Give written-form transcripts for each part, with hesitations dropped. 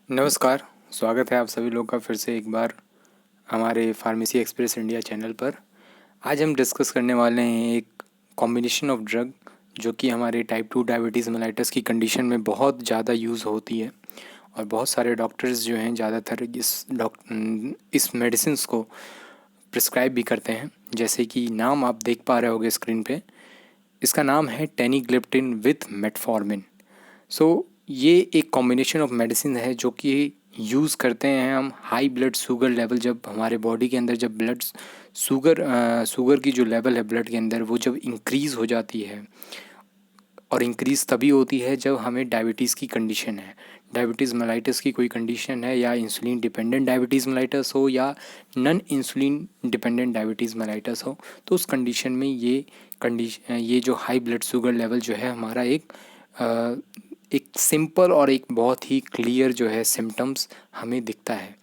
नमस्कार। स्वागत है आप सभी लोग का फिर से एक बार हमारे फार्मेसी एक्सप्रेस इंडिया चैनल पर। आज हम डिस्कस करने वाले हैं एक कॉम्बिनेशन ऑफ ड्रग जो कि हमारे टाइप 2 डायबिटीज़ मेलाइटस की कंडीशन में बहुत ज़्यादा यूज़ होती है और बहुत सारे डॉक्टर्स जो हैं ज़्यादातर इस मेडिसिन्स को प्रिस्क्राइब भी करते हैं। जैसे कि नाम आप देख पा रहे होंगे स्क्रीन पे, इसका नाम है टेनीग्लिप्टिन विथ मेटफॉर्मिन। ये एक कॉम्बिनेशन ऑफ मेडिसिन है जो कि यूज़ करते हैं हम हाई ब्लड शुगर लेवल, जब हमारे बॉडी के अंदर जब ब्लड शुगर की जो लेवल है ब्लड के अंदर वो जब इंक्रीज़ हो जाती है। और इंक्रीज़ तभी होती है जब हमें डायबिटीज़ की कंडीशन है, डायबिटीज़ मेलाइटस की कोई कंडीशन है, या इंसुलिन डिपेंडेंट डायबिटीज़ मेलाइटस हो या non insulin dependent diabetes mellitus हो। तो उस कंडीशन में ये जो हाई ब्लड शुगर लेवल जो है हमारा एक सिंपल और एक बहुत ही क्लियर जो है सिम्टम्स हमें दिखता है।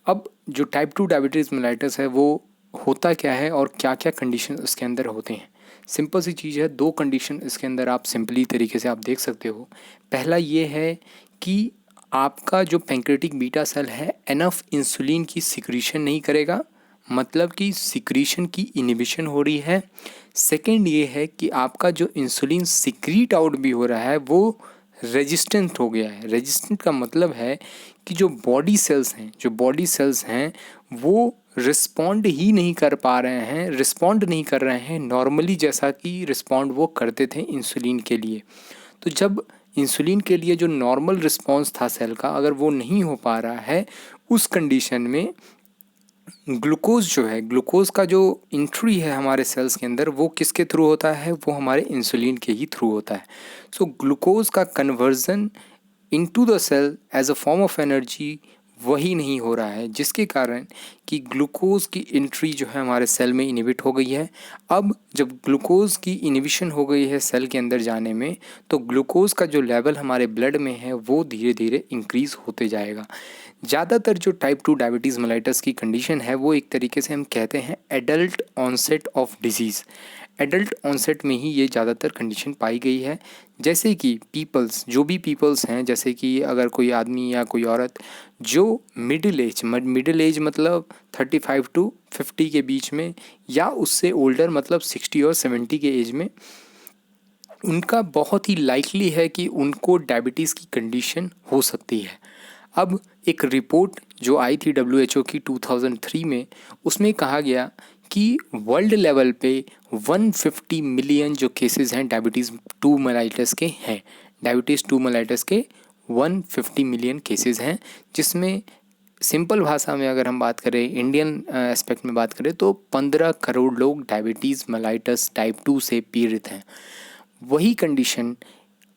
अब जो टाइप 2 डायबिटीज़ मेलाइटस है वो होता क्या है और क्या क्या कंडीशन उसके अंदर होते हैं। सिंपल सी चीज़ है, दो कंडीशन इसके अंदर आप सिंपली तरीके से आप देख सकते हो। पहला ये है कि आपका जो पैंक्रेटिक बीटा सेल है एनफ इंसुलिन की सिक्रीशन नहीं करेगा, मतलब कि सिक्रीशन की इनिबिशन हो रही है। सेकंड ये है कि आपका जो इंसुलिन सिक्रीट आउट भी हो रहा है वो रेजिस्टेंट हो गया है। रेजिस्टेंट का मतलब है कि जो बॉडी सेल्स हैं वो रिस्पॉन्ड ही नहीं कर पा रहे हैं, रिस्पॉन्ड नहीं कर रहे हैं नॉर्मली जैसा कि रिस्पॉन्ड वो करते थे इंसुलिन के लिए। तो जब इंसुलिन के लिए जो नॉर्मल रिस्पॉन्स था सेल का, अगर वो नहीं हो पा रहा है, उस कंडीशन में ग्लूकोज का जो इंट्री है हमारे सेल्स के अंदर वो किसके थ्रू होता है, वो हमारे इंसुलिन के ही थ्रू होता है। ग्लूकोज का conversion into the cell as a form of energy वही नहीं हो रहा है, जिसके कारण कि ग्लूकोज की एंट्री जो है हमारे सेल में इनिबिट हो गई है। अब जब ग्लूकोज की इनिबिशन हो गई है सेल के अंदर जाने में, तो ग्लूकोज का जो लेवल हमारे ब्लड में है वो धीरे धीरे इंक्रीज़ होते जाएगा। ज़्यादातर जो टाइप 2 डायबिटीज़ मेलाइटस की कंडीशन है वो एक तरीके से हम कहते हैं adult onset of disease. Adult onset में ही ये ज़्यादातर कंडीशन पाई गई है। जैसे कि पीपल्स हैं, जैसे कि अगर कोई आदमी या कोई औरत जो मिडिल एज मतलब 35 टू 50 के बीच में, या उससे ओल्डर मतलब 60 और 70 के एज में, उनका बहुत ही लाइकली है कि उनको डायबिटीज़ की कंडीशन हो सकती है। अब एक रिपोर्ट जो आई थी WHO की 2003 में, उसमें कहा गया कि वर्ल्ड लेवल पे 150 मिलियन जो केसेस हैं डायबिटीज़ 2 मेलाइटस के हैं। डायबिटीज़ 2 मेलाइटस के 150 मिलियन केसेस हैं, जिसमें सिंपल भाषा में अगर हम बात करें, इंडियन एस्पेक्ट में बात करें, तो 15 करोड़ लोग डायबिटीज़ मेलाइटस टाइप 2 से पीड़ित हैं। वही कंडीशन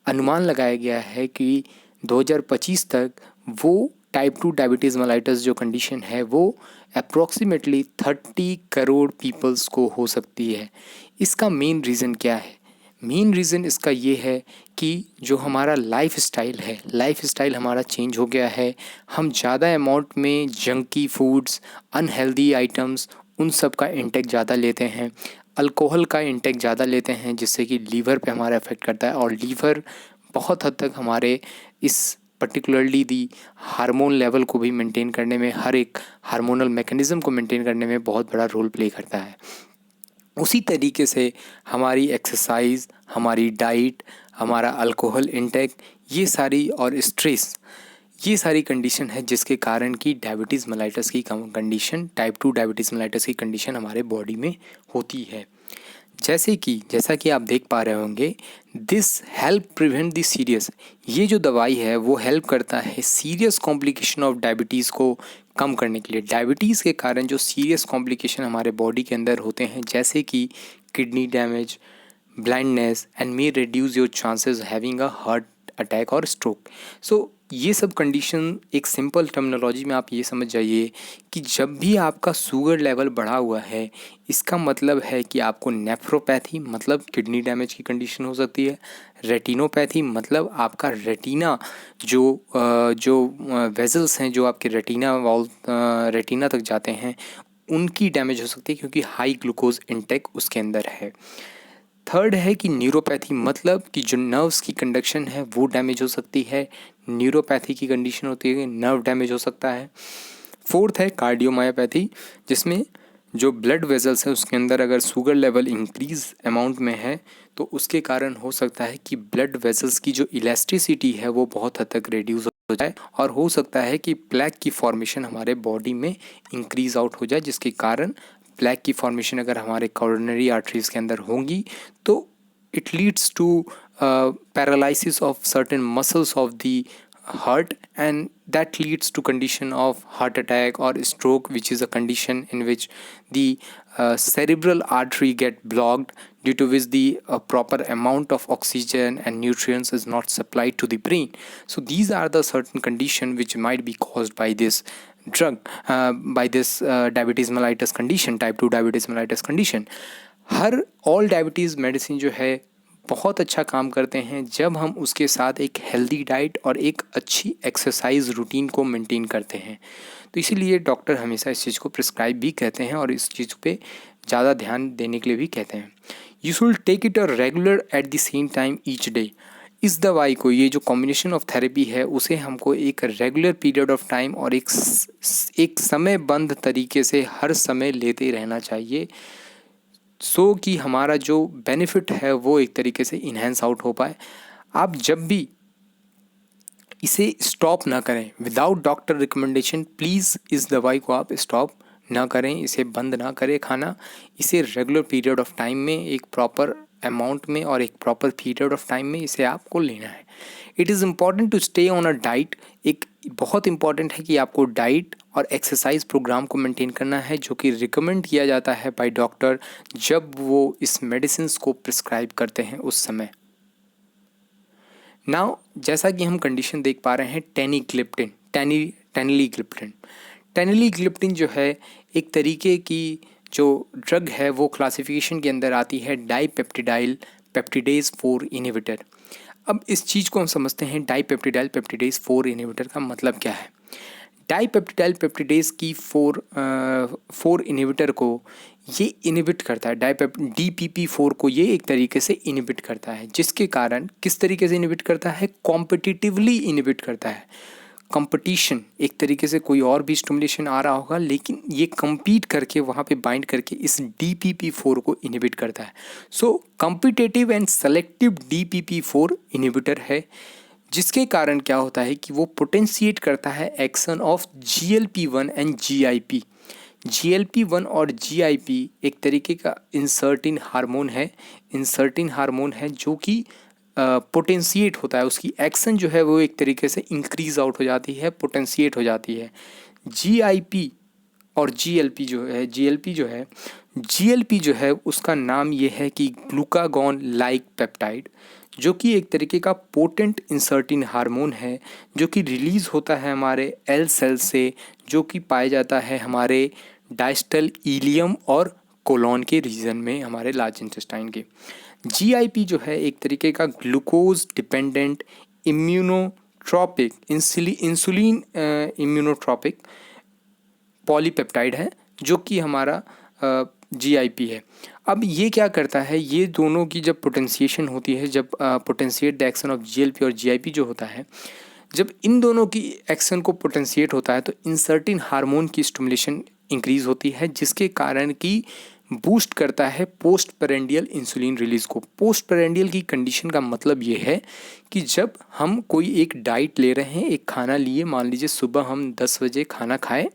अनुमान लगाया गया है कि 2025 तक वो टाइप 2 डायबिटीज़ मेलाइटस जो कंडीशन है वो अप्रॉक्सीमेटली 30 करोड़ पीपल्स को हो सकती है। इसका मेन रीज़न क्या है? मेन रीज़न इसका ये है कि जो हमारा लाइफ स्टाइल हमारा चेंज हो गया है। हम ज़्यादा अमाउंट में जंकी फूड्स, अनहेल्दी आइटम्स, उन सब का इंटेक ज़्यादा लेते हैं। अल्कोहल का इंटेक ज़्यादा लेते हैं, जिससे कि लीवर पे हमारा इफ़ेक्ट करता है, और लीवर बहुत हद तक हमारे इस पर्टिकुलरली दी हार्मोन लेवल को भी मेंटेन करने में, हर एक हार्मोनल मैकेनिज़्म को मेंटेन करने में बहुत बड़ा रोल प्ले करता है। उसी तरीके से हमारी एक्सरसाइज, हमारी डाइट, हमारा अल्कोहल इंटेक, ये सारी और स्ट्रेस, ये सारी कंडीशन है जिसके कारण कि डायबिटीज़ मेलाइटस की कंडीशन, टाइप 2 डायबिटीज़ मेलाइटस की कंडीशन हमारे बॉडी में होती है। जैसा कि आप देख पा रहे होंगे, this help prevent the serious, ये जो दवाई है वो हेल्प करता है सीरियस कॉम्प्लिकेशन ऑफ डायबिटीज़ को कम करने के लिए। डायबिटीज़ के कारण जो सीरियस कॉम्प्लिकेशन हमारे बॉडी के अंदर होते हैं, जैसे कि kidney damage, blindness, and may reduce your chances having a heart attack और स्ट्रोक। ये सब कंडीशन एक सिंपल टर्मिनोलॉजी में आप ये समझ जाइए कि जब भी आपका शुगर लेवल बढ़ा हुआ है, इसका मतलब है कि आपको नेफ्रोपैथी मतलब किडनी डैमेज की कंडीशन हो सकती है। रेटिनोपैथी मतलब आपका रेटिना जो वेजल्स हैं जो आपके रेटिना तक जाते हैं, उनकी डैमेज हो सकती है, क्योंकि हाई ग्लूकोज इंटेक उसके अंदर है। थर्ड है कि न्यूरोपैथी, मतलब कि जो नर्व्स की कंडक्शन है वो डैमेज हो सकती है। न्यूरोपैथी की कंडीशन होती है कि नर्व डैमेज हो सकता है। फोर्थ है कार्डियोमायोपैथी, जिसमें जो ब्लड वेजल्स है उसके अंदर अगर शुगर लेवल इंक्रीज अमाउंट में है तो उसके कारण हो सकता है कि ब्लड वेजल्स की जो इलास्टिसिटी है वो बहुत हद तक रिड्यूस हो जाए और हो सकता है कि प्लेक की फॉर्मेशन हमारे बॉडी में इंक्रीज आउट हो जाए, जिसके कारण प्लेक की फॉर्मेशन अगर हमारे कोरोनरी आर्टरीज के अंदर होंगी तो it leads to paralysis of certain muscles of the heart, and that leads to condition of heart attack or stroke, which is a condition in which the cerebral artery get blocked, due to which the proper amount of oxygen and nutrients is not supplied to the brain. So these are the certain condition which might be caused by this drug, by this diabetes mellitus condition, type 2 diabetes mellitus condition. Her all diabetes medicine जो है बहुत अच्छा काम करते हैं जब हम उसके साथ एक हेल्दी डाइट और एक अच्छी एक्सरसाइज रूटीन को मेंटेन करते हैं। तो इसीलिए डॉक्टर हमेशा इस चीज़ को प्रिस्क्राइब भी कहते हैं और इस चीज़ पे ज़्यादा ध्यान देने के लिए भी कहते हैं। You should take it a regular at the same time each day. इस दवाई को, ये जो कॉम्बिनेशन ऑफ थेरेपी है, उसे हमको एक रेगुलर पीरियड ऑफ टाइम और एक समयबद्ध तरीके से हर समय लेते रहना चाहिए, सो कि हमारा जो बेनिफिट है वो एक तरीके से इन्हेंस आउट हो पाए। आप जब भी इसे स्टॉप ना करें विदाउट डॉक्टर रिकमेंडेशन, प्लीज़ इस दवाई को आप स्टॉप ना करें, इसे बंद ना करें खाना। इसे रेगुलर पीरियड ऑफ टाइम में, एक प्रॉपर अमाउंट में और एक प्रॉपर पीरियड ऑफ टाइम में इसे आपको लेना है। It is important to stay on a diet. एक बहुत इंपॉर्टेंट है कि आपको डाइट और एक्सरसाइज प्रोग्राम को मेंटेन करना है, जो कि रिकमेंड किया जाता है बाय डॉक्टर जब वो इस मेडिसिन को प्रिस्क्राइब करते हैं उस समय। नाउ जैसा कि हम कंडीशन देख पा रहे हैं टेनीग्लिप्टिन, टेनीग्लिप्टिन जो है एक तरीके की जो ड्रग है वो क्लासिफिकेशन के अंदर आती है डाईपेप्टिडाइल पेप्टिडेज 4 इनहिबिटर। अब इस चीज़ को हम समझते हैं, डाईपेप्टिडाइल पेप्टिडेज 4 इनहिबिटर का मतलब क्या है। डाईपेप्टिडाइल पेप्टिडेज की 4 इनहिबिटर को ये इनहिबिट करता है, DPP4 को ये एक तरीके से इनहिबिट करता है, जिसके कारण किस तरीके से इनहिबिट करता है, कॉम्पिटिटिवली इनहिबिट करता है। कंपटीशन, एक तरीके से कोई और भी स्टिमुलेशन आ रहा होगा लेकिन ये compete करके वहाँ पे बाइंड करके इस DPP4 को इनहिबिट करता है। So competitive and selective DPP4 inhibitor है, जिसके कारण क्या होता है कि वो पोटेंशिएट करता है action of GLP1 and GIP। GLP1 और GIP एक तरीके का इंसर्टिन हार्मोन है जो कि पोटेंशिएट होता है, उसकी एक्शन जो है वो एक तरीके से इंक्रीज आउट हो जाती है, पोटेंशिएट हो जाती है। GIP और GLP जो है उसका नाम ये है कि ग्लूकागॉन लाइक पेप्टाइड, जो कि एक तरीके का पोटेंट इंसर्टिन हार्मोन है जो कि रिलीज़ होता है हमारे एल सेल से, जो कि पाया जाता है हमारे डाइस्टल इलियम और कोलोन के रीजन में, हमारे लार्ज इंटेस्टाइन के। GIP जो है एक तरीके का ग्लूकोज डिपेंडेंट इम्यूनोट्रॉपिक इंसुलिन इम्यूनोट्रॉपिक पॉलीपेप्टाइड है, जो कि हमारा GIP है। अब ये क्या करता है, ये दोनों की जब पोटेंशिएशन होती है, जब potentiate the action of GLP और GIP जो होता है, जब इन दोनों की एक्शन को पोटेंशिएट होता है तो इंसर्टिन हार्मोन की स्टिमुलेशन इंक्रीज होती है, जिसके कारण कि बूस्ट करता है पोस्ट पेरेंडियल इंसुलिन रिलीज को। पोस्ट पेरेंडियल की कंडीशन का मतलब ये है कि जब हम कोई एक डाइट ले रहे हैं, एक खाना लिए, मान लीजिए सुबह हम 10 बजे खाना खाएं,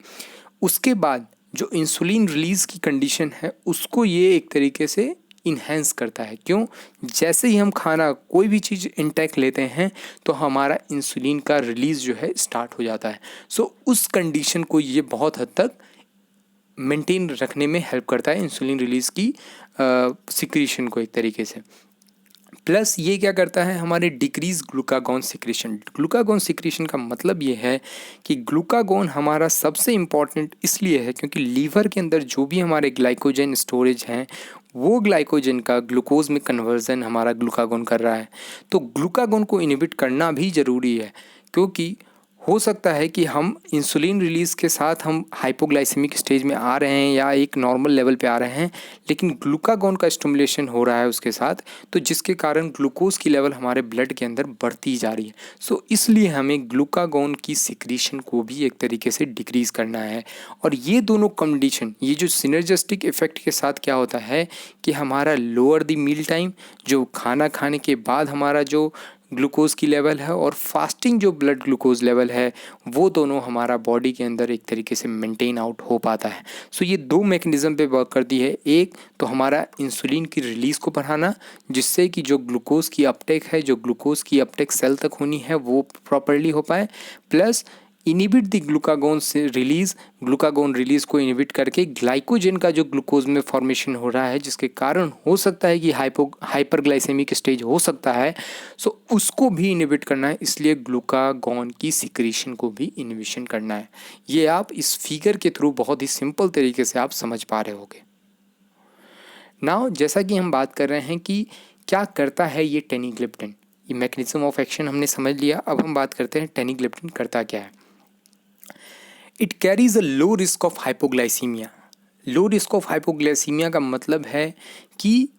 उसके बाद जो इंसुलिन रिलीज की कंडीशन है उसको ये एक तरीके से इन्हेंस करता है। क्यों? जैसे ही हम खाना कोई भी चीज़ इंटेक लेते हैं तो हमारा इंसुलिन का रिलीज़ जो है स्टार्ट हो जाता है। सो उस कंडीशन को ये बहुत हद तक मेंटेन रखने में हेल्प करता है, इंसुलिन रिलीज़ की सिक्रीशन को एक तरीके से। प्लस ये क्या करता है, हमारे decrease glucagon secretion. Glucagon secretion का मतलब ये है कि ग्लूकागॉन हमारा सबसे इम्पॉर्टेंट इसलिए है क्योंकि लीवर के अंदर जो भी हमारे ग्लाइकोजन स्टोरेज हैं वो ग्लाइकोजन का ग्लूकोज में कन्वर्जन हमारा ग्लूकागॉन कर रहा है। तो ग्लूकागॉन को इनहिबिट करना भी ज़रूरी है, क्योंकि हो सकता है कि हम इंसुलिन रिलीज़ के साथ हम हाइपोग्लाइसेमिक स्टेज में आ रहे हैं या एक नॉर्मल लेवल पे आ रहे हैं, लेकिन ग्लूकागॉन का स्टिमुलेशन हो रहा है उसके साथ, तो जिसके कारण ग्लूकोज की लेवल हमारे ब्लड के अंदर बढ़ती जा रही है। सो इसलिए हमें ग्लूकागॉन की सिक्रीशन को भी एक तरीके से डिक्रीज़ करना है। और ये दोनों कंडीशन, ये जो सिनर्जिस्टिक इफेक्ट के साथ क्या होता है कि हमारा लोअर द मील टाइम, जो खाना खाने के बाद हमारा जो ग्लूकोज की लेवल है, और फास्टिंग जो ब्लड ग्लूकोज लेवल है, वो दोनों हमारा बॉडी के अंदर एक तरीके से मेंटेन आउट हो पाता है। सो ये दो मैकेनिज़्म पे वर्क करती है। एक तो हमारा इंसुलिन की रिलीज़ को बढ़ाना, जिससे कि जो ग्लूकोज की अपटेक है, जो ग्लूकोज की अपटेक सेल तक होनी है, वो प्रॉपरली हो पाए, प्लस इनिबिट द ग्लूकागॉन से रिलीज़, ग्लूकागॉन रिलीज़ को इनिबिट करके ग्लाइकोजन का जो ग्लूकोज में फॉर्मेशन हो रहा है, जिसके कारण हो सकता है कि हाइपरग्लाइसेमिक स्टेज हो सकता है, सो उसको भी इनिबिट करना है। इसलिए ग्लूकागॉन की सिक्रीशन को भी इनिबिशन करना है। ये आप इस फिगर के थ्रू बहुत ही सिंपल तरीके से आप समझ पा रहे होगे। नाउ जैसा कि हम बात कर रहे हैं कि क्या करता है ये टेनिग्लिप्टिन, ये मैकेनिज्म ऑफ एक्शन हमने समझ लिया। अब हम बात करते हैं टेनिग्लिप्टिन करता क्या है। It carries a low risk of hypoglycaemia. Low risk of hypoglycaemia का मतलब है कि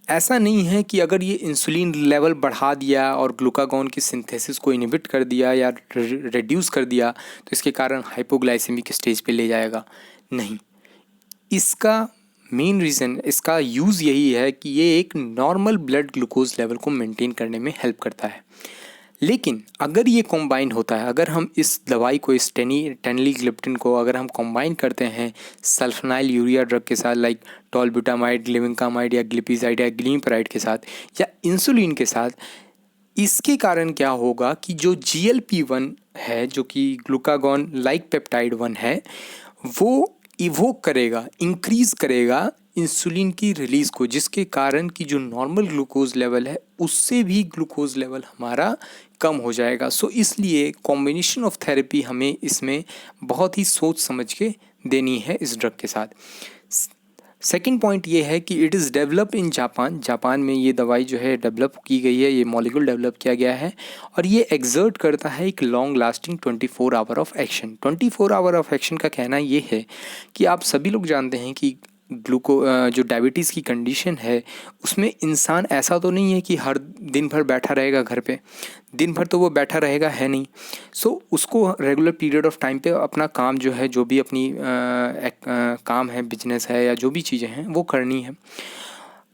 ऐसा नहीं है कि अगर ये इंसुलिन लेवल बढ़ा दिया और ग्लूकागॉन की सिंथेसिस को इनहिबिट कर दिया या रिड्यूस कर दिया तो इसके कारण हाइपोग्लाइसेमिक स्टेज पे ले जाएगा। नहीं, इसका मेन रीज़न, इसका यूज़ यही है कि ये एक नॉर्मल ब्लड ग्लूकोज लेवल को मेंटेन करने में हेल्प करता है। लेकिन अगर ये कॉम्बाइन होता है, अगर हम इस दवाई को, इस टेनिग्लिप्टिन को अगर हम कॉम्बाइन करते हैं सल्फोनाइल यूरिया ड्रग के साथ, लाइक टॉलब्यूटामाइड, ग्लिविंकामाइड या ग्लिपिजाइड या ग्लीमपेराइड के साथ, या इंसुलिन के साथ, इसके कारण क्या होगा कि जो GLP-1 है, जो कि ग्लूकागॉन लाइक पेप्टाइड 1 है, वो इवोक करेगा, इंक्रीज़ करेगा इंसुलिन की रिलीज़ को, जिसके कारण कि जो नॉर्मल ग्लूकोज लेवल है उससे भी ग्लूकोज लेवल हमारा कम हो जाएगा। सो इसलिए कॉम्बिनेशन ऑफ थेरेपी हमें इसमें बहुत ही सोच समझ के देनी है इस ड्रग के साथ। सेकेंड पॉइंट ये है कि it is develop in Japan. Japan में ये दवाई जो है डेवलप की गई है, ये मॉलिक्यूल डेवलप किया गया है, और ये एग्जर्ट करता है एक long lasting 24 hour of action. 24 hour of action का कहना ये है कि आप सभी लोग जानते हैं कि जो डायबिटीज़ की कंडीशन है उसमें इंसान ऐसा तो नहीं है कि हर दिन भर बैठा रहेगा घर पे, दिन भर तो वो बैठा रहेगा है नहीं। सो उसको रेगुलर पीरियड ऑफ टाइम पे अपना काम जो है, जो भी अपनी काम है, बिजनेस है या जो भी चीज़ें हैं वो करनी है।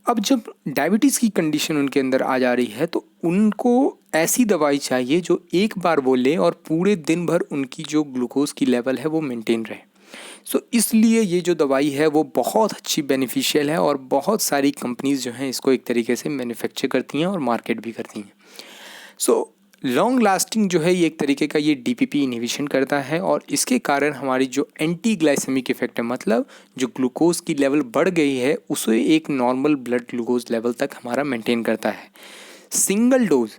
अब जब डायबिटीज़ की कंडीशन उनके अंदर आ जा रही है तो उनको ऐसी दवाई चाहिए जो एक बार वो ले और पूरे दिन भर उनकी जो ग्लूकोज की लेवल है वो मेंटेन रहे। सो इसलिए ये जो दवाई है वो बहुत अच्छी बेनिफिशियल है, और बहुत सारी कंपनीज़ जो हैं इसको एक तरीके से मैन्युफैक्चर करती हैं और मार्केट भी करती हैं। सो लॉन्ग लास्टिंग जो है ये एक तरीके का ये DPP इनहिबिशन करता है, और इसके कारण हमारी जो एंटी ग्लाइसेमिक इफेक्ट है, मतलब जो ग्लूकोज की लेवल बढ़ गई है उसे एक नॉर्मल ब्लड ग्लूकोज लेवल तक हमारा मेंटेन करता है। सिंगल डोज,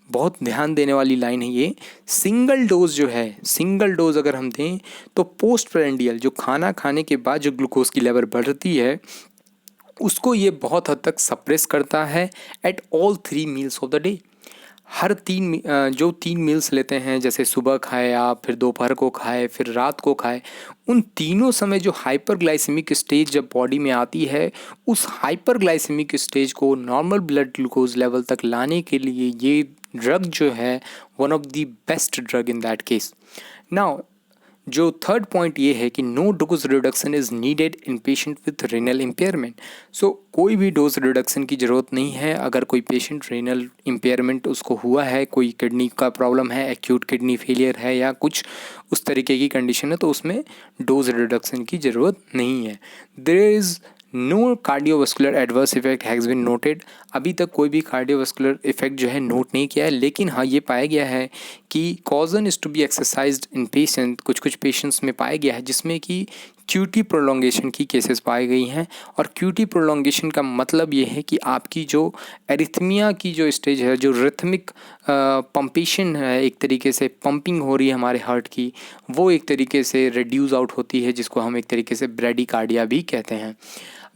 बहुत ध्यान देने वाली लाइन है ये, सिंगल डोज जो है, सिंगल डोज अगर हम दें तो पोस्ट प्रेंडियल, जो खाना खाने के बाद जो ग्लूकोज की लेवल बढ़ती है उसको ये बहुत हद तक सप्रेस करता है at all 3 meals of the day. हर जो 3 मील्स लेते हैं, जैसे सुबह खाए आप, फिर दोपहर को खाए, फिर रात को खाए, उन तीनों समय जो हाइपरग्लाइसेमिक स्टेज जब बॉडी में आती है, उस हाइपरग्लाइसेमिक स्टेज को नॉर्मल ब्लड ग्लूकोज लेवल तक लाने के लिए ये ड्रग जो है one of the best drug in that case. Now जो थर्ड पॉइंट ये है कि no dose reduction is needed in patient with renal impairment. So कोई भी डोज रिडक्शन की ज़रूरत नहीं है अगर कोई पेशेंट रेनल इम्पेयरमेंट उसको हुआ है, कोई किडनी का प्रॉब्लम है, एक्यूट किडनी फेलियर है या कुछ उस तरीके की कंडीशन है, तो उसमें डोज रिडक्शन की ज़रूरत नहीं है। There is no cardiovascular adverse effect has been noted. अभी तक कोई भी कार्डियोवास्कुलर इफेक्ट जो है नोट नहीं किया है, लेकिन हाँ ये पाया गया है कि caution is to be exercised in patient, कुछ पेशेंट्स में पाया गया है जिसमें कि QT प्रोलॉन्गेशन की केसेस पाई गई हैं। और QT प्रोलॉन्गेशन का मतलब ये है कि आपकी जो एरिथमिया की जो स्टेज है, जो रिथमिक पंपेशन है, एक तरीके से पंपिंग हो रही है हमारे हार्ट की, वो एक तरीके से रिड्यूस आउट होती है, जिसको हम एक तरीके से ब्रेडिकार्डिया भी कहते हैं।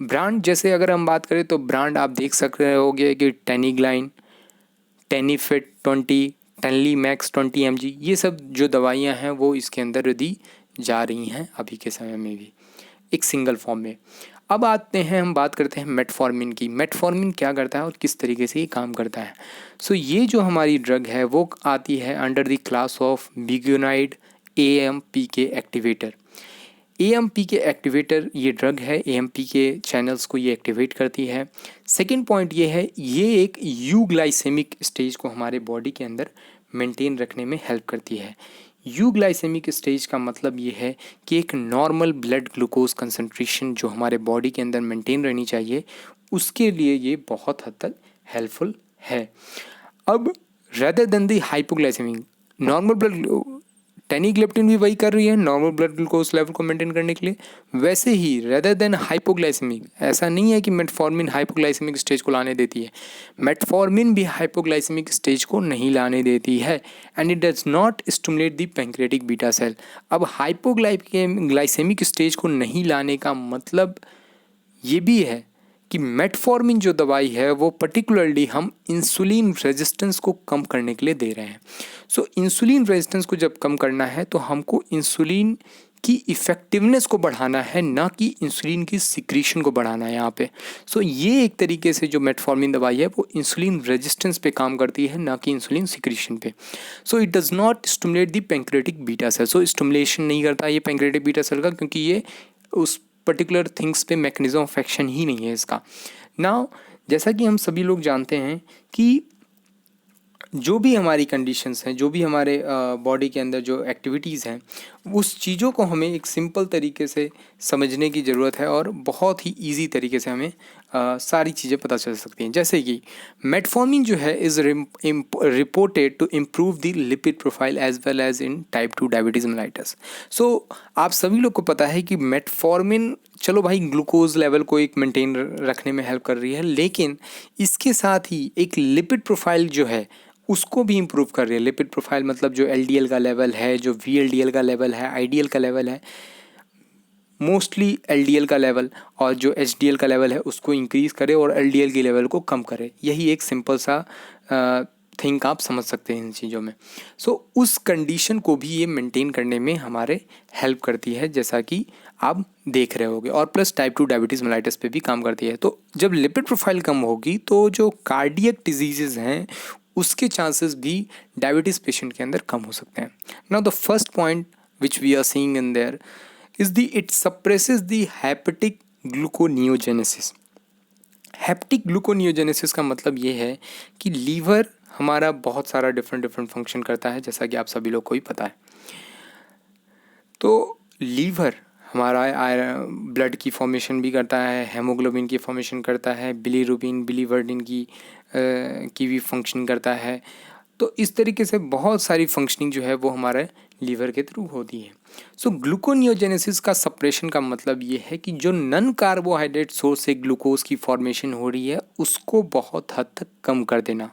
ब्रांड जैसे अगर हम बात करें तो ब्रांड आप देख सक रहे होगे कि टेनिग्लाइन, टेनिफिट 20, टेनली मैक्स 20 mg, ये सब जो दवाइयाँ हैं वो इसके अंदर दी जा रही हैं अभी के समय में भी एक सिंगल फॉर्म में। अब आते हैं, हम बात करते हैं मेटफॉर्मिन की। मेटफॉर्मिन क्या करता है और किस तरीके से ये काम करता है। सो ये जो हमारी ड्रग है वो आती है under the class of biguanide AMPK activator. AMPK activator ये ड्रग है, AMPK चैनल्स को ये एक्टिवेट करती है। सेकेंड पॉइंट ये है, ये एक यूग्लाइसेमिक स्टेज को हमारे बॉडी के अंदर मेंटेन रखने में हेल्प करती है। यूग्लाइसेमिक स्टेज का मतलब ये है कि एक नॉर्मल ब्लड ग्लूकोज कंसंट्रेशन जो हमारे बॉडी के अंदर मेंटेन रहनी चाहिए, उसके लिए ये बहुत हद तक हेल्पफुल है। अब रेदर देन दी हाइपोग्लाइसेमिक, नॉर्मल ब्लड टेनिग्लिप्टिन भी वही कर रही है नॉर्मल ब्लड ग्लूकोज लेवल को मेंटेन करने के लिए, वैसे ही रेदर देन हाइपोग्लाइसेमिक, ऐसा नहीं है कि मेटफॉर्मिन हाइपोग्लाइसेमिक स्टेज को लाने देती है, मेटफॉर्मिन भी हाइपोग्लाइसेमिक स्टेज को नहीं लाने देती है and it does not stimulate the pancreatic beta cell. अब हाइपोग्लाइसेमिक स्टेज को नहीं लाने का मतलब ये भी है कि मेटफॉर्मिन जो दवाई है वो पर्टिकुलरली हम इंसुलिन रेजिस्टेंस को कम करने के लिए दे रहे हैं। सो इंसुलिन रेजिस्टेंस को जब कम करना है तो हमको इंसुलिन की इफ़ेक्टिवनेस को बढ़ाना है, ना कि इंसुलिन की सिक्रीशन को बढ़ाना है यहाँ पे। सो ये एक तरीके से जो मेटफॉर्मिन दवाई है वो इंसुलिन रेजिस्टेंस पे काम करती है, ना कि इंसुलिन सिक्रीशन पे। So it does not stimulate the pancreatic beta cell. So stimulation नहीं करता ये पैंक्रियाटिक बीटा सेल का, क्योंकि ये उस पर्टिकुलर थिंग्स पे मैकेनिज्म ऑफ एक्शन ही नहीं है इसका। नाउ जैसा कि हम सभी लोग जानते हैं कि जो भी हमारी कंडीशंस हैं, जो भी हमारे बॉडी के अंदर जो एक्टिविटीज़ हैं, उस चीज़ों को हमें एक सिंपल तरीके से समझने की ज़रूरत है और बहुत ही इजी तरीके से हमें सारी चीज़ें पता चल सकती हैं। जैसे कि मेटफॉर्मिन जो है is reported to improve the lipid profile as well as in type 2 diabetes mellitus. So आप सभी लोग को पता है कि मेटफॉर्मिन चलो भाई ग्लूकोज लेवल को एक मेंटेन रखने में हेल्प कर रही है, लेकिन इसके साथ ही एक लिपिड प्रोफाइल जो है उसको भी इम्प्रूव कर रही है। लिपिड प्रोफाइल मतलब जो LDL का लेवल है, जो VLDL का लेवल है, IDL का लेवल है, मोस्टली LDL का लेवल और जो HDL का लेवल है उसको इंक्रीज़ करे और LDL के लेवल को कम करे। यही एक सिंपल सा थिंक आप समझ सकते हैं इन चीज़ों में। सो उस कंडीशन को भी ये मेंटेन करने में हमारे हेल्प करती है, जैसा कि आप देख रहे होगे, और प्लस टाइप 2 डायबिटीज़ मेलाइटस पे भी काम करती है। तो जब लिपिड प्रोफाइल कम होगी तो जो कार्डियक डिजीज़ हैं उसके चांसेस भी डायबिटीज़ पेशेंट के अंदर कम हो सकते हैं। Now the first point which we are seeing in there is it suppresses the hepatic gluconeogenesis. Hepatic gluconeogenesis का मतलब ये है कि लीवर हमारा बहुत सारा डिफरेंट फंक्शन करता है, जैसा कि आप सभी लोग को ही पता है। तो लीवर हमारा ब्लड की फॉर्मेशन भी करता है, हेमोग्लोबिन की फॉर्मेशन करता है, बिलीरुबिन बिलीवर्डिन की भी फंक्शन करता है। तो इस तरीके से बहुत सारी फंक्शनिंग जो है वो हमारे लीवर के थ्रू होती है। सो ग्लूकोनियोजेनेसिस का सप्रेशन का मतलब ये है कि जो नन कार्बोहाइड्रेट सोर्स से ग्लूकोज की फॉर्मेशन हो रही है उसको बहुत हद तक कम कर देना।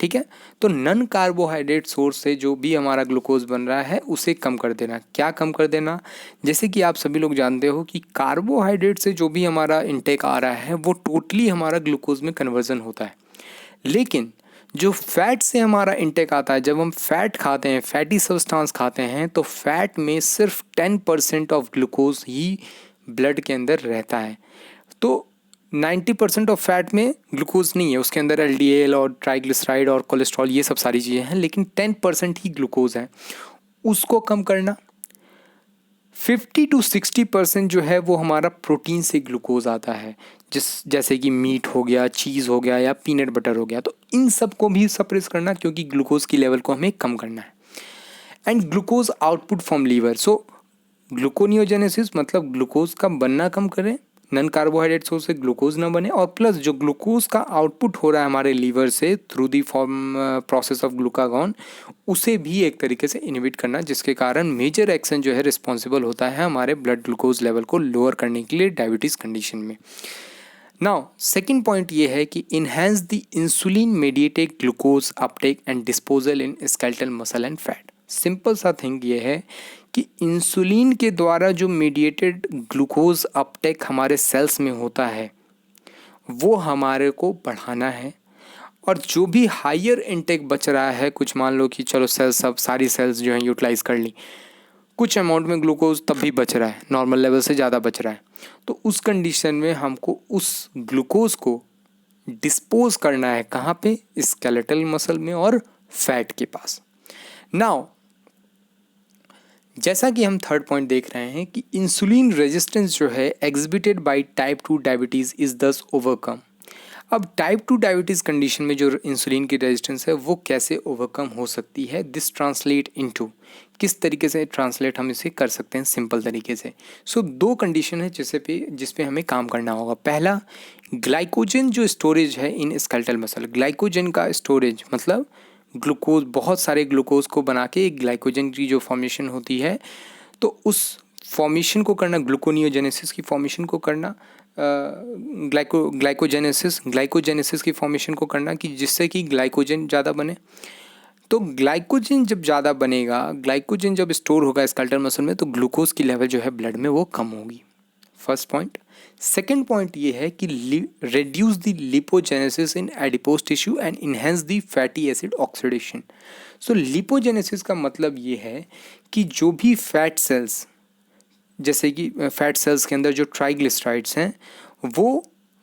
ठीक है, तो नन कार्बोहाइड्रेट सोर्स से जो भी हमारा ग्लूकोज बन रहा है उसे कम कर देना। क्या कम कर देना? जैसे कि आप सभी लोग जानते हो कि कार्बोहाइड्रेट से जो भी हमारा इंटेक आ रहा है वो टोटली हमारा ग्लूकोज में कन्वर्जन होता है, लेकिन जो फैट से हमारा इंटेक आता है, जब हम फैट खाते हैं, फैटी सब्सटेंस खाते हैं, तो फैट में सिर्फ 10% ऑफ ग्लूकोज ही ब्लड के अंदर रहता है। तो 90% ऑफ फैट में ग्लूकोज नहीं है, उसके अंदर LDL और ट्राइग्लिसराइड और कोलेस्ट्रॉल ये सब सारी चीज़ें हैं, लेकिन 10% ही ग्लूकोज है। उसको कम करना। 50 to 60% जो है वो हमारा प्रोटीन से ग्लूकोज आता है, जैसे कि मीट हो गया, चीज़ हो गया या पीनट बटर हो गया। तो इन सब को भी सप्रेस करना, क्योंकि ग्लूकोज की लेवल को हमें कम करना है। And glucose output from liver. So gluconeogenesis मतलब ग्लूकोज का बनना कम करें, नन कार्बोहाइड्रेट सोर्स से ग्लूकोज ना बने, और प्लस जो ग्लूकोज का आउटपुट हो रहा है हमारे लीवर से through the form process of glucagon, उसे भी एक तरीके से इनहिबिट करना, जिसके कारण मेजर एक्शन जो है रिस्पॉन्सिबल होता है हमारे ब्लड ग्लूकोज लेवल को लोअर करने के लिए डायबिटीज़ कंडीशन में। नाउ सेकेंड पॉइंट ये है कि enhance the insulin mediated glucose Uptake and disposal in skeletal muscle and fat. Simple सा थिंग ये है कि इंसुलिन के द्वारा जो मीडिएटेड ग्लूकोज अपटेक हमारे सेल्स में होता है वो हमारे को बढ़ाना है, और जो भी हायर इनटेक बच रहा है, कुछ मान लो कि चलो सेल्स सब सारी सेल्स जो हैं यूटिलाइज कर ली, कुछ अमाउंट में ग्लूकोज तब भी बच रहा है, नॉर्मल लेवल से ज़्यादा बच रहा है, तो उस कंडीशन में हमको उस ग्लूकोज को डिस्पोज करना है कहाँ पे, स्केलेटल मसल में और फैट के पास। नाउ जैसा कि हम थर्ड पॉइंट देख रहे हैं कि इंसुलिन रेजिस्टेंस जो है exhibited by type 2 diabetes is दस ओवरकम। अब टाइप 2 डायबिटीज़ कंडीशन में जो इंसुलिन की रेजिस्टेंस है वो कैसे ओवरकम हो सकती है, दिस ट्रांसलेट इनटू, किस तरीके से ट्रांसलेट हम इसे कर सकते हैं सिंपल तरीके से। सो दो कंडीशन है जिस पे हमें काम करना होगा। पहला, ग्लाइकोजन जो स्टोरेज है इन स्केलेटल मसल, ग्लाइकोजन का स्टोरेज मतलब ग्लूकोज, बहुत सारे ग्लूकोज को बना के एक ग्लाइकोजन की जो फॉर्मेशन होती है, तो उस फॉर्मेशन को करना, ग्लूकोनियोजेनेसिस की फॉर्मेशन को करना, ग्लाइकोजेनेसिस की फॉर्मेशन को करना कि जिससे कि ग्लाइकोजन ज़्यादा बने। तो ग्लाइकोजन जब ज़्यादा बनेगा, ग्लाइकोजन जब स्टोर होगा स्केलेटल मसल में, तो ग्लूकोज की लेवल जो है ब्लड में वो कम होगी। First point. सेकेंड पॉइंट ये है कि reduce the lipogenesis in adipose tissue and enhance the fatty acid oxidation। So lipogenesis का मतलब ये है कि जो भी फैट सेल्स, जैसे कि फैट सेल्स के अंदर जो ट्राइग्लिसराइड्स हैं वो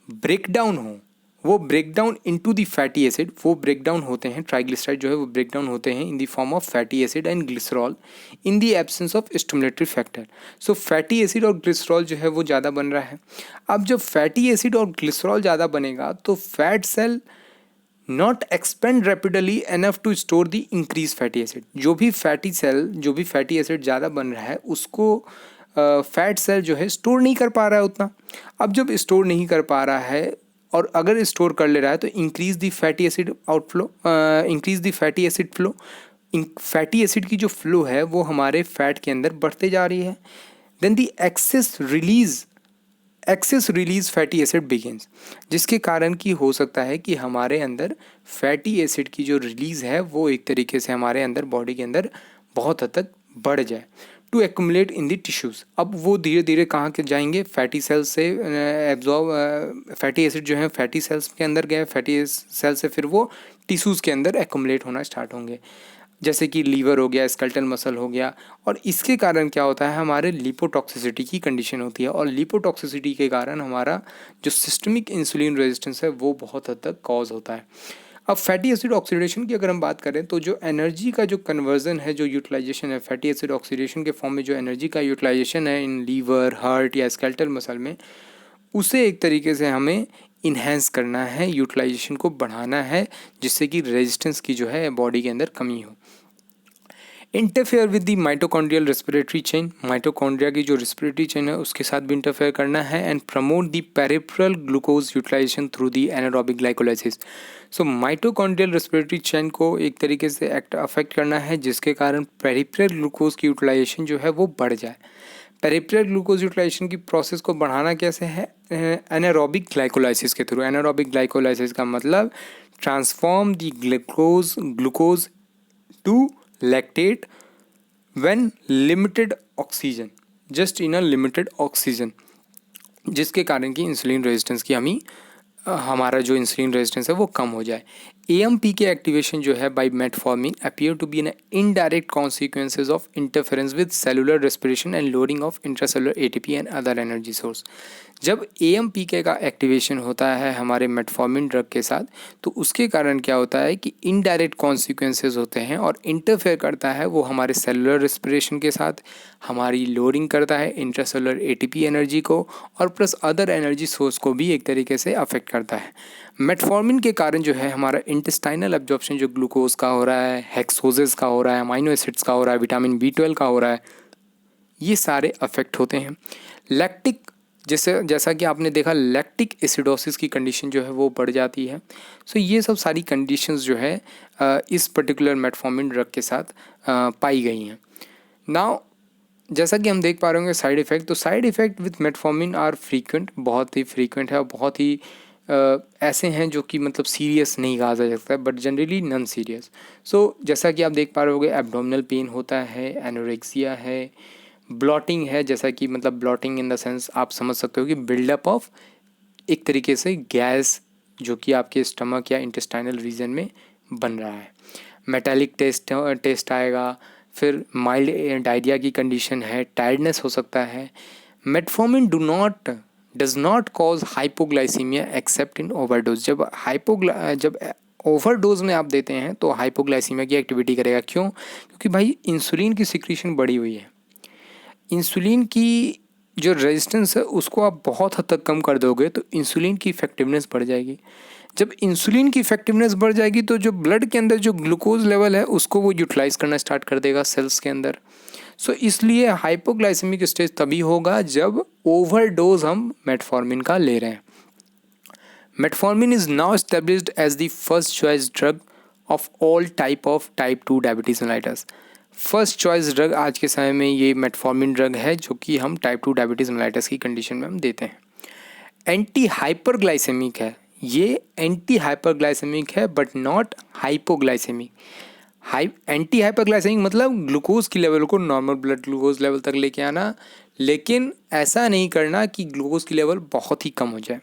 ब्रेक डाउन हो, वो break down into the fatty acid, वो ब्रेक डाउन होते हैं, ट्राइग्लिसराइड जो है वो ब्रेक डाउन होते हैं in the form of fatty acid and glycerol in the absence of stimulatory factor. So fatty acid और ग्लिसरॉल जो है वो ज़्यादा बन रहा है। अब जब फैटी एसिड और ग्लिसरॉल ज़्यादा बनेगा तो fat cell not expand rapidly enough to store the increase fatty acid. जो भी फैटी सेल, जो भी फैटी एसिड ज़्यादा बन रहा है उसको फैट सेल जो है स्टोर नहीं कर पा रहा है उतना। अब जब स्टोर नहीं कर पा रहा है और अगर स्टोर कर ले रहा है तो increase the fatty acid outflow, increase the fatty acid flow. Fatty acid की जो फ्लो है वो हमारे फैट के अंदर बढ़ते जा रही है। Then the excess release fatty acid begins, जिसके कारण कि हो सकता है कि हमारे अंदर फैटी एसिड की जो रिलीज़ है वो एक तरीके से हमारे अंदर बॉडी के अंदर बहुत हद तक बढ़ जाए, to accumulate in the tissues. अब वो धीरे धीरे कहाँ के जाएंगे, फैटी सेल्स से एब्जॉर्ब, फैटी एसिड जो है फैटी सेल्स के अंदर गए, फैटी सेल से फिर वो टिश्यूज़ के अंदर एक्यूमुलेट होना स्टार्ट होंगे, जैसे कि लीवर हो गया, स्केलेटल मसल हो गया। और इसके कारण क्या होता है, हमारे लिपोटॉक्सिसिटी की कंडीशन होती है, और लिपोटॉक्सिसिटी के कारण हमारा जो सिस्टमिक इंसुलिन रेजिस्टेंस है वो बहुत हद तक कॉज होता है। अब फैटी एसिड ऑक्सीडेशन की अगर हम बात करें तो जो एनर्जी का जो कन्वर्जन है, जो यूटिलाइजेशन है, फैटी एसिड ऑक्सीडेशन के फॉर्म में जो एनर्जी का यूटिलाइजेशन है इन लीवर, हार्ट या स्केलेटल मसल में, उसे एक तरीके से हमें इन्हेंस करना है, यूटिलाइजेशन को बढ़ाना है, जिससे कि रेजिस्टेंस की जो है बॉडी के अंदर कमी हो। Interfere with the mitochondrial respiratory chain, mitochondria की जो रेस्पिरेटरी चेन है उसके साथ भी इंटरफेयर करना है। And promote the peripheral glucose utilisation through the anaerobic glycolysis. So mitochondrial respiratory chain को एक तरीके से अफेक्ट करना है, जिसके कारण पेरिफेरल ग्लूकोज की यूटिलाइजेशन जो है वो बढ़ जाए। पेरिफेरल ग्लूकोज यूटिलाइजेशन की प्रोसेस को बढ़ाना कैसे है, एनारोबिक ग्लाइकोलाइसिस के थ्रू। एनारोबिक ग्लाइकोलाइसिस का मतलब transform the glucose to lactate when limited oxygen, just in a limited oxygen, जिसके कारण की इंसुलिन रेजिस्टेंस की हमारा जो इंसुलिन रेजिस्टेंस है वो कम हो जाए। AMP के एक्टिवेशन जो है by metformin appear to be an indirect consequences of interference with cellular respiration and loading of intracellular ATP and other energy source. जब AMPK का एक्टिवेशन होता है हमारे मेटफॉर्मिन ड्रग के साथ, तो उसके कारण क्या होता है कि इनडायरेक्ट कॉन्सिक्वेंसेज होते हैं और इंटरफेयर करता है वो हमारे सेलुलर रेस्पिरेशन के साथ, हमारी लोडिंग करता है इंट्रासेलुलर ATP एनर्जी को, और प्लस अदर एनर्जी सोर्स को भी एक तरीके से अफेक्ट करता है। मेटफॉर्मिन के कारण जो है हमारा इंटेस्टाइनल एब्जॉर्प्शन जो ग्लूकोज का हो रहा है, हेक्सोजेस का हो रहा है, अमाइनो एसिड्स का हो रहा है, विटामिन B12 का हो रहा है, ये सारे अफेक्ट होते हैं। लैक्टिक, जैसा कि आपने देखा, लैक्टिक एसिडोसिस की कंडीशन जो है वो बढ़ जाती है। सो ये सब सारी कंडीशंस जो है इस पर्टिकुलर मेटफॉर्मिन ड्रग के साथ पाई गई हैं। नाउ जैसा कि हम देख पा रहे होंगे साइड इफ़ेक्ट, तो side effect with metformin are frequent, बहुत ही फ्रीक्वेंट है और बहुत ही ऐसे हैं जो कि मतलब सीरियस नहीं कहा जा सकता है, बट जनरली नॉन सीरियस। सो जैसा कि आप देख पा रहे होंगे, एब्डोमिनल पेन होता है, एनोरेक्सिया है, ब्लॉटिंग है, जैसा कि मतलब ब्लॉटिंग इन द सेंस आप समझ सकते हो कि बिल्डअप ऑफ एक तरीके से गैस जो कि आपके स्टमक या इंटेस्टाइनल रीजन में बन रहा है। मेटालिक टेस्ट आएगा, फिर माइल्ड डायरिया की कंडीशन है, टायर्डनेस हो सकता है। Metformin does not cause hypoglycaemia accept in overdose. जब ओवरडोज में आप देते हैं तो हाइपोग्लाइसीमिया की एक्टिविटी करेगा। क्यों? क्योंकि भाई इंसुलिन की सिक्रीशन बढ़ी हुई है। इंसुलिन की जो रेजिस्टेंस है उसको आप बहुत हद तक कम कर दोगे तो इंसुलिन की इफेक्टिवनेस बढ़ जाएगी। जब इंसुलिन की इफेक्टिवनेस बढ़ जाएगी तो जो ब्लड के अंदर जो ग्लूकोज लेवल है उसको वो यूटिलाइज करना स्टार्ट कर देगा सेल्स के अंदर। सो इसलिए हाइपोग्लाइसेमिक स्टेज तभी होगा जब ओवरडोज हम मेटफॉर्मिन का ले रहे हैं। Metformin is now established as the first choice drug of all type 2 diabetes mellitus. First choice drug आज के समय में ये मेटफॉर्मिन ड्रग है जो कि हम टाइप 2 डायबिटीज़ मेलाइटस की कंडीशन में हम देते हैं। एंटी हाइपरग्लाइसेमिक है, ये एंटी हाइपरग्लाइसेमिक है but not hypoglycaemic. Anti hyperglycaemic मतलब ग्लूकोज की लेवल को नॉर्मल ब्लड ग्लूकोज लेवल तक लेके आना, लेकिन ऐसा नहीं करना कि ग्लूकोज की लेवल बहुत ही कम हो जाए।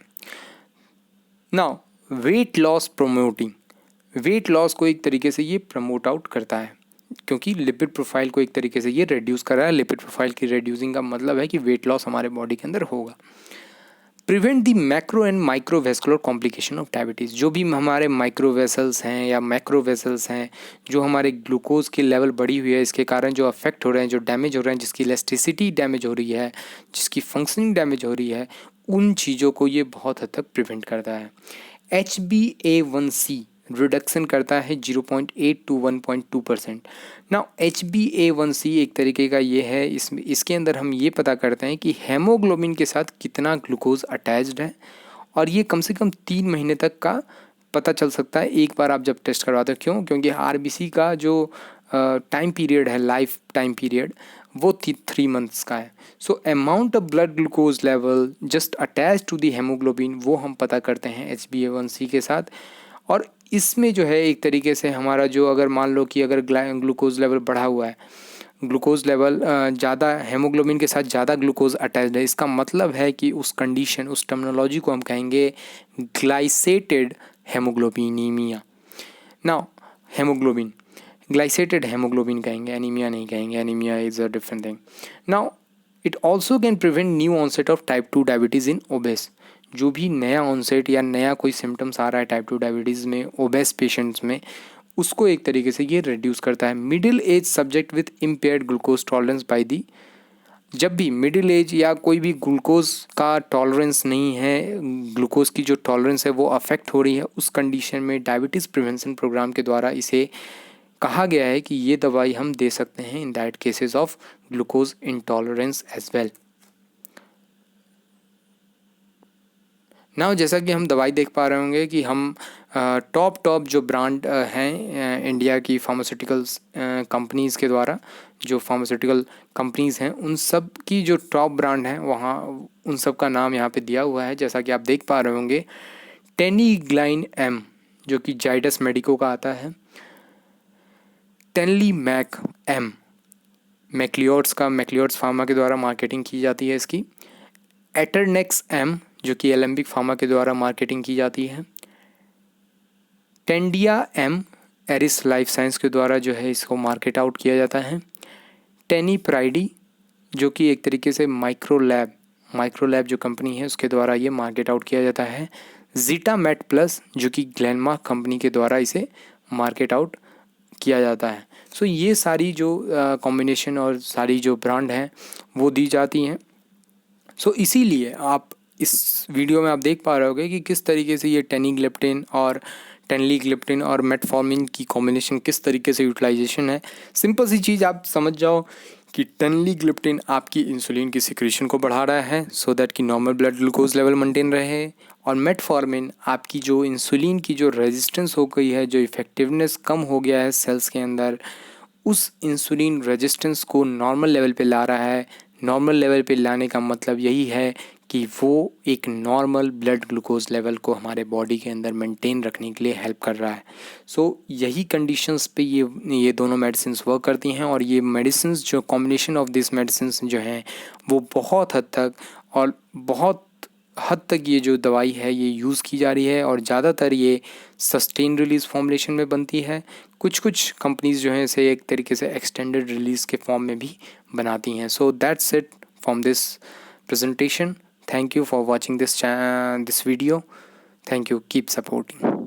Now weight loss promoting, weight loss को एक तरीके से ये प्रमोट आउट करता है क्योंकि लिपिड प्रोफाइल को एक तरीके से ये रिड्यूस कर रहा है। लिपिड प्रोफाइल की रिड्यूसिंग का मतलब है कि वेट लॉस हमारे बॉडी के अंदर होगा। Prevent the macro and micro vascular complication of diabetes. जो भी हमारे माइक्रो वेसल्स हैं या मैक्रो वेसल्स हैं, जो हमारे ग्लूकोज की लेवल बढ़ी हुई है इसके कारण जो अफेक्ट हो रहे हैं, जो डैमेज हो रहे हैं, जिसकी इलास्टिसिटी डैमेज हो रही है, जिसकी फंक्शनिंग डैमेज हो रही है, उन चीज़ों को ये बहुत हद तक प्रिवेंट करता है। HbA1c रिडक्शन करता है 0.8 to 1.2%। नाउ HbA1c एक तरीके का ये है, इसके अंदर हम ये पता करते हैं कि हेमोग्लोबिन के साथ कितना ग्लूकोज अटैच्ड है, और ये कम से कम 3 महीने तक का पता चल सकता है एक बार आप जब टेस्ट करवाते हो। क्यों? क्योंकि RBC का जो टाइम पीरियड है, लाइफ टाइम पीरियड, वो 3 मंथ्स का है। So amount of blood glucose level just attach to the haemoglobin वो हम पता करते हैं HbA1c के साथ। और इसमें जो है एक तरीके से हमारा जो, अगर मान लो कि अगर ग्लूकोज लेवल बढ़ा हुआ है, ग्लूकोज लेवल ज़्यादा हेमोग्लोबिन के साथ ज़्यादा ग्लूकोज अटैच्ड है, इसका मतलब है कि उस कंडीशन, उस टर्मिनोलॉजी को हम कहेंगे glycated haemoglobinaemia. Now haemoglobin, glycated haemoglobin कहेंगे, एनीमिया नहीं कहेंगे, anaemia is a different thing. Now it also can prevent new onset of type 2 diabetes in obese. जो भी नया ऑनसेट या नया कोई सिम्टम्स आ रहा है टाइप 2 डायबिटीज़ में ओबेस पेशेंट्स में, उसको एक तरीके से ये रिड्यूस करता है। Middle age subject with impaired glucose tolerance by the, जब भी मिडिल एज या कोई भी ग्लूकोज का टॉलरेंस नहीं है, ग्लूकोज की जो टॉलरेंस है वो अफेक्ट हो रही है, उस कंडीशन में डायबिटीज़ प्रिवेंशन प्रोग्राम के द्वारा इसे कहा गया है कि ये दवाई हम दे सकते हैं in that cases of glucose intolerance as well. Now जैसा कि हम दवाई देख पा रहे होंगे कि हम टॉप जो ब्रांड हैं इंडिया की फार्मास्यूटिकल्स कंपनीज़ के द्वारा, जो फार्मास्यूटिकल कंपनीज़ हैं उन सब की जो टॉप ब्रांड हैं वहाँ उन सब का नाम यहाँ पे दिया हुआ है। जैसा कि आप देख पा रहे होंगे, टेनीग्लाइन एम जो कि जाइडस मेडिको का आता है, टेनलीमैक एम मैक्लियोड्स फार्मा के द्वारा मार्केटिंग की जाती है इसकी, एटरनेक्स एम जो कि एलेम्बिक फार्मा के द्वारा मार्केटिंग की जाती है, टेंडिया एम एरिस लाइफ साइंस के द्वारा जो है इसको मार्केट आउट किया जाता है, टेनीप्राइडी जो कि एक तरीके से माइक्रोलैब जो कंपनी है उसके द्वारा ये मार्केट आउट किया जाता है, जीटामेट प्लस जो कि ग्लेनमार्क कंपनी के द्वारा इसे मार्केट आउट किया जाता है। सो ये सारी जो कॉम्बिनेशन और सारी जो ब्रांड हैं वो दी जाती हैं। सो इसीलिए आप इस वीडियो में आप देख पा रहे होगे कि किस तरीके से ये टेनलीग्लिप्टिन और मेटफॉर्मिन की कॉम्बिनेशन किस तरीके से यूटिलाइजेशन है। सिंपल सी चीज़ आप समझ जाओ कि टेनलीग्लिप्टिन आपकी इंसुलिन की सिक्रीशन को बढ़ा रहा है सो दैट कि normal blood glucose level maintain रहे, और मेटफॉर्मिन आपकी जो इंसुलिन की जो रेजिस्टेंस हो गई है, जो इफ़ेक्टिवनेस कम हो गया है सेल्स के अंदर, उस इंसुलिन रेजिस्टेंस को नॉर्मल लेवल पे ला रहा है। नॉर्मल लेवल पे लाने का मतलब यही है कि वो एक नॉर्मल ब्लड ग्लूकोज लेवल को हमारे बॉडी के अंदर मेंटेन रखने के लिए हेल्प कर रहा है। सो यही कंडीशंस पे ये दोनों मेडिसिन वर्क करती हैं, और ये मेडिसिन जो कॉम्बिनेशन ऑफ दिस मेडिसिन जो हैं वो बहुत हद तक और बहुत हद तक ये जो दवाई है ये यूज़ की जा रही है और ज़्यादातर ये सस्टेन रिलीज़ फॉर्मुलेशन में बनती है। कुछ कुछ कंपनीज़ जो हैं इसे एक तरीके से एक्सटेंडेड रिलीज़ के फॉर्म में भी बनाती हैं। So that's it from this presentation. Thank you for watching this video. Thank you. Keep supporting.